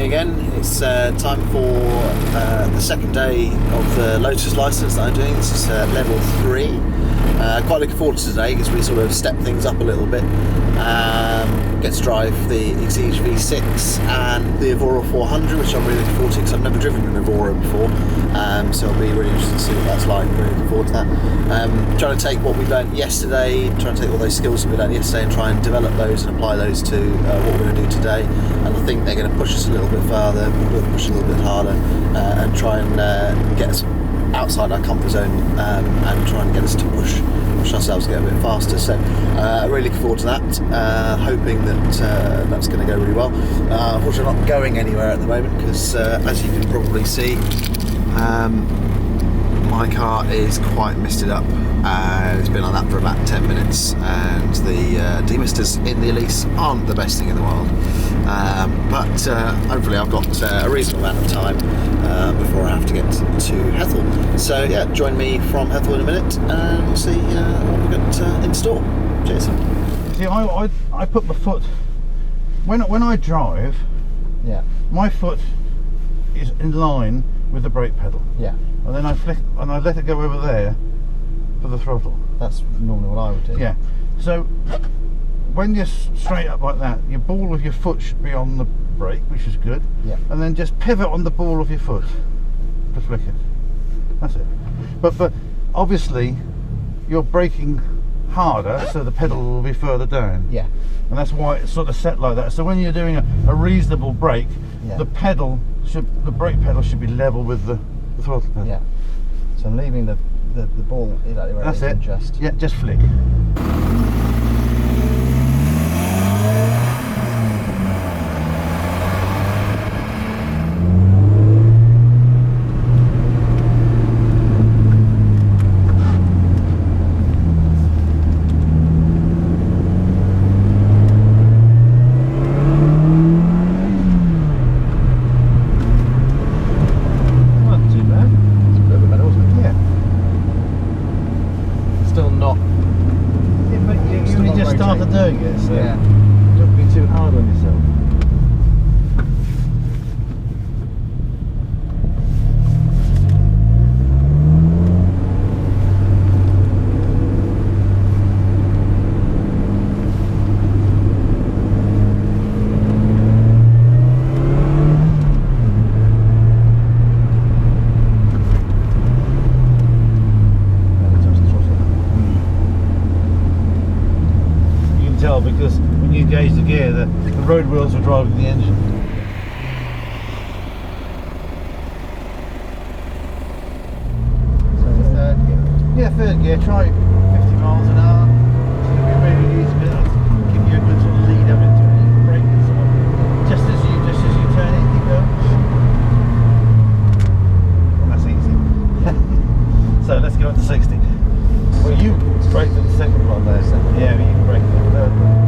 morning again. It's time for the second day of the Lotus license that I'm doing. This is level 3. Quite looking forward to today because we sort of step things up a little bit. Get to drive the Exige V6 and the Evora 400, which I'm really looking forward to because I've never driven an Evora before. So I'll be really interested to see what that's like. Really looking forward to that. Trying to take what we learned yesterday, trying to take all those skills that we learned yesterday and try and develop those and apply those to what we're going to do today. And I think they're going to push us a little bit further, push a little bit harder, and try and get us outside our comfort zone and try and get us to push ourselves to get a bit faster. So really looking forward to that, hoping that that's going to go really well. Unfortunately I'm not going anywhere at the moment because as you can probably see, my car is quite misted up. It's been on that for about 10 minutes and the demisters in the Elise aren't the best thing in the world, but hopefully I've got a reasonable amount of time before I have to get to Hethel. So yeah, join me from Hethel in a minute and we'll see what we've got in store. Cheers. See, I put my foot, when I drive, yeah, my foot is in line with the brake pedal. Yeah. And then I flick and I let it go over there for the throttle. That's normally what I would do. Yeah. So when you're straight up like that, your ball of your foot should be on the brake, which is good. Yeah. And then just pivot on the ball of your foot to flick it. That's it. But obviously you're braking harder, so the pedal will be further down. Yeah. And that's why it's sort of set like that. So when you're doing a reasonable brake, yeah, the brake pedal should be level with the throttle pedal. Yeah. So I'm leaving the ball exactly where that's it is. That's it. Yeah, just flick. Doing it, so yeah, don't be too hard on yourself. Because when you engage the gear, the road wheels are driving the engine. So third gear? Yeah, third gear. Try 50 miles an hour. So it'll be really easy. It'll give you a good sort of lead up into it. You can brake and sort of just as you turn it, you go. Well, that's easy. So let's go up to 60. Well, you braked at the second one there, so yeah, but you can brake at the third one.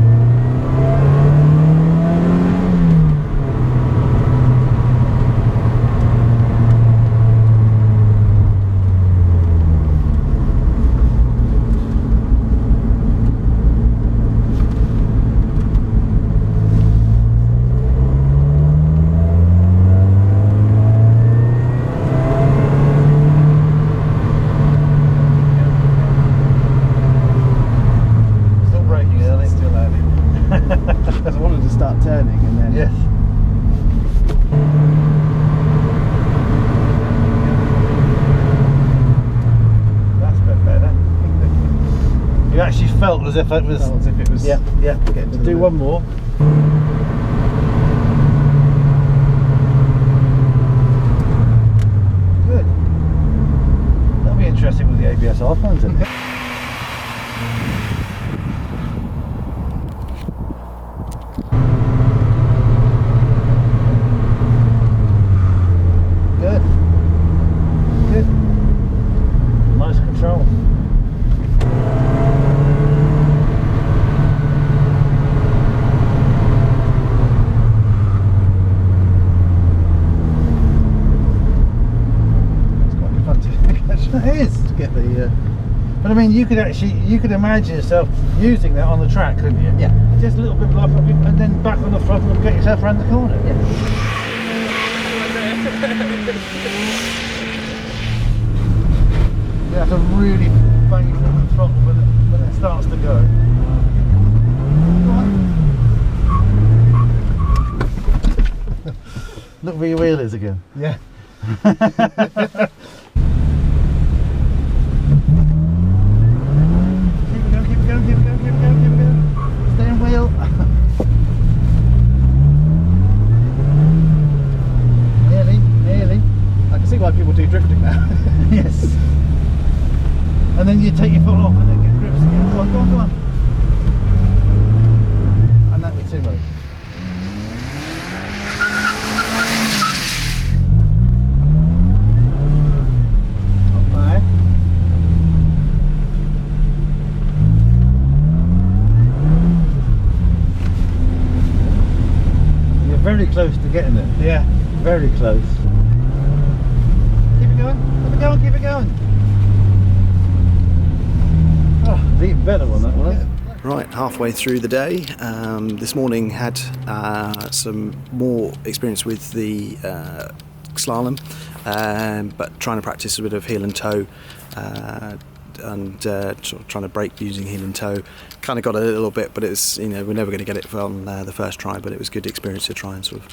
Because I wanted to start turning and then... Yes. That's a bit better. You actually felt as if it was... Yeah, yeah. Do one more. Good. That'll be interesting with the ABS off, won't it? It is to get the but I mean you could imagine yourself using that on the track, couldn't you? Yeah. Just a little bit off and then back on the throttle and get yourself around the corner. Yeah. You have to really bang it on the throttle when it starts to go. Go on. Look where your wheel is again. Yeah. Keep it going. Stay on wheel. Nearly. I can see why people do drifting now. Yes. And then you take your foot off and then get grips again. Go on. And that'd be too much. Okay. You're very close to getting it. Yeah. Very close. Keep it going. Oh, it's even better one, that one. Right, halfway through the day. This morning had some more experience with the slalom, but trying to practice a bit of heel and toe, and sort of trying to brake using heel and toe. Kind of got a little bit, but it's, you know, we're never going to get it on the first try. But it was a good experience to try and sort of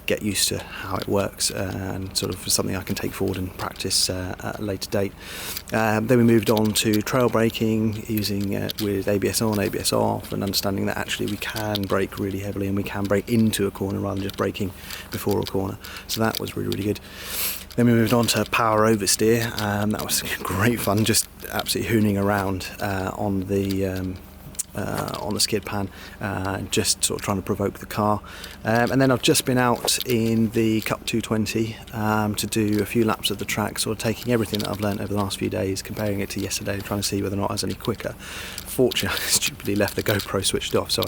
get used to how it works, and sort of something I can take forward and practice at a later date. Then we moved on to trail braking using with ABS on, ABS off, and understanding that actually we can brake really heavily and we can brake into a corner rather than just braking before a corner. So that was really good. Then we moved on to power oversteer. That was great fun, just absolutely hooning around on the skid pan, just sort of trying to provoke the car. And then I've just been out in the Cup 220 to do a few laps of the track, sort of taking everything that I've learnt over the last few days, comparing it to yesterday, and trying to see whether or not I was any quicker. Fortunately, I stupidly left the GoPro switched off, so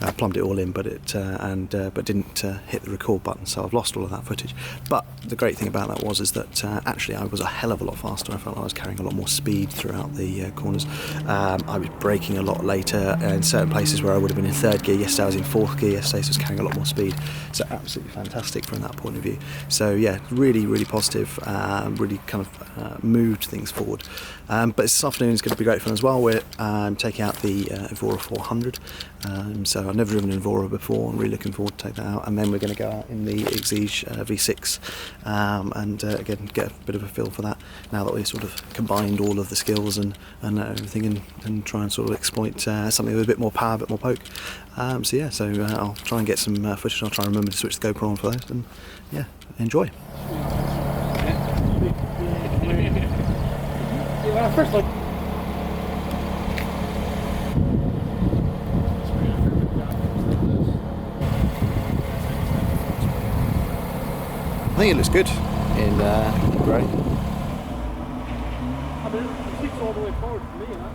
I plumbed it all in, but but didn't hit the record button, so I've lost all of that footage. But the great thing about that is that actually I was a hell of a lot faster. I felt like I was carrying a lot more speed throughout the corners. I was braking a lot later in certain places where I would have been in third gear. Yesterday I was in fourth gear yesterday, so I was carrying a lot more speed. So absolutely fantastic from that point of view. So yeah, really positive, really kind of moved things forward. But this afternoon is going to be great fun as well. We're taking out the Evora 400. So I've never driven an Evora before. I'm really looking forward to take that out. And then we're going to go out in the Exige V6 and again get a bit of a feel for that now that we've sort of combined all of the skills and everything, and try and sort of exploit something with a bit more power, a bit more poke. So yeah, I'll try and get some footage. I'll try and remember to switch the GoPro on for those, and yeah, enjoy. First, like, I think it looks good in grey. I mean, it sticks all the way forward for me, I know.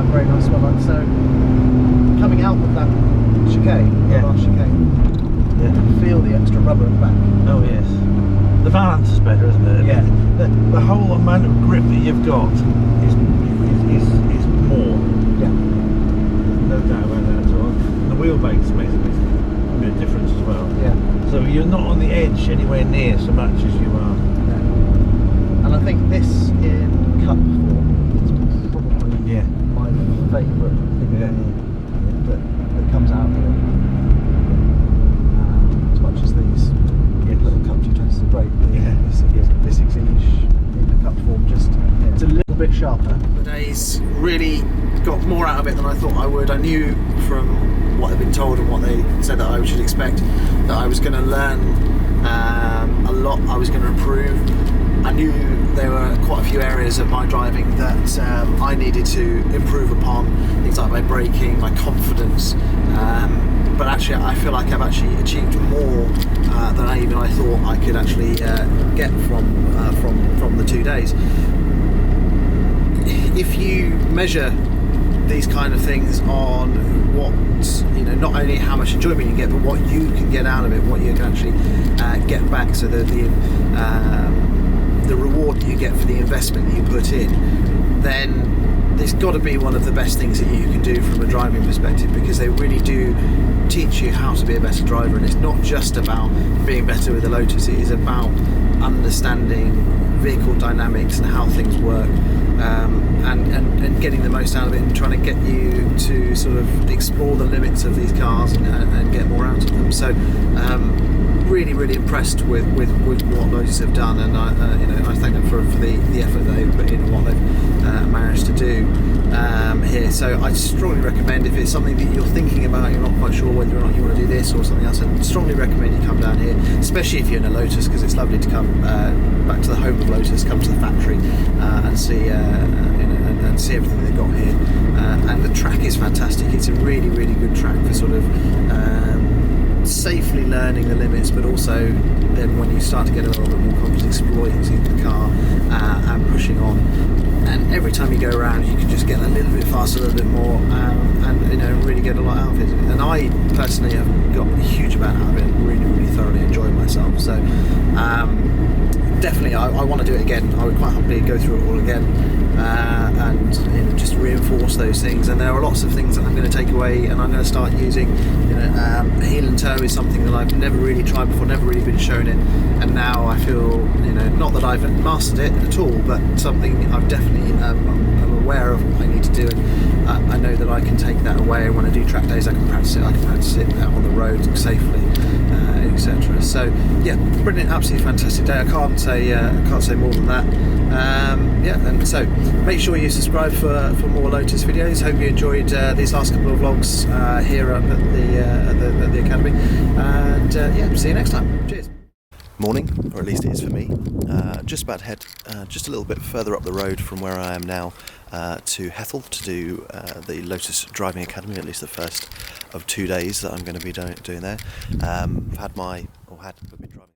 Very nice one. So coming out of that chicane, the last chicane, you can feel the extra rubber at the back. Oh yes. The balance is better, isn't it? Yeah. The whole amount of grip that you've got is more. Yeah. No doubt about that at all. And the wheelbase makes a bit of difference as well. Yeah. So you're not on the edge anywhere near so much as you are. Yeah. And I think this in cup form is probably my favourite thing that comes out here. As much as these little cup G20s are great, this Exige in the cup form just it's a little bit sharper. The days really got more out of it than I thought I would. I knew from what I'd been told and what they said that I should expect that I was going to learn a lot, I was going to improve. I knew there were quite a few areas of my driving that I needed to improve upon, things like my braking, my confidence, but actually I feel like I've actually achieved more than I thought I could actually get from the 2 days. If you measure these kind of things on what, not only how much enjoyment you get, but what you can get out of it, what you can actually get back, so that the reward that you get for the investment that you put in, then it's got to be one of the best things that you can do from a driving perspective, because they really do teach you how to be a better driver. And it's not just about being better with the Lotus, it is about understanding vehicle dynamics and how things work, and getting the most out of it, and trying to get you to sort of explore the limits of these cars and get more out of them. So really impressed with what Lotus have done, and I thank them for the effort that they've put in and what they've managed to do here. So I strongly recommend, if it's something that you're thinking about, you're not quite sure whether or not you want to do this or something else, I strongly recommend you come down here, especially if you're in a Lotus, because it's lovely to come back to the home of Lotus, come to the factory and see and see everything they've got here. And the track is fantastic. It's a really good track for sort of safely learning the limits, but also then when you start to get a little bit more confident exploiting the car and pushing on, and every time you go around you can just get a little bit faster, a little bit more, and really get a lot out of it. And I personally have got a huge amount out of it, and really thoroughly enjoyed myself. So definitely I want to do it again. I would quite happily go through it all again, and just reinforce those things. And there are lots of things that I'm going to take away, and I'm going to start using. Heel and toe is something that I've never really tried before, never really been shown it, and now I feel, not that I've mastered it at all, but something I've definitely I'm aware of what I need to do, and I know that I can take that away, and when I do track days I can practice it out on the road safely, etc. So yeah, brilliant, absolutely fantastic day. I can't say more than that. And so make sure you subscribe for more Lotus videos. Hope you enjoyed these last couple of vlogs here up at the Academy, and see you next time. Cheers. Morning, or at least it is for me. Just about to head just a little bit further up the road from where I am now to Hethel to do the Lotus Driving Academy, at least the first of 2 days that I'm going to be doing there. I've been driving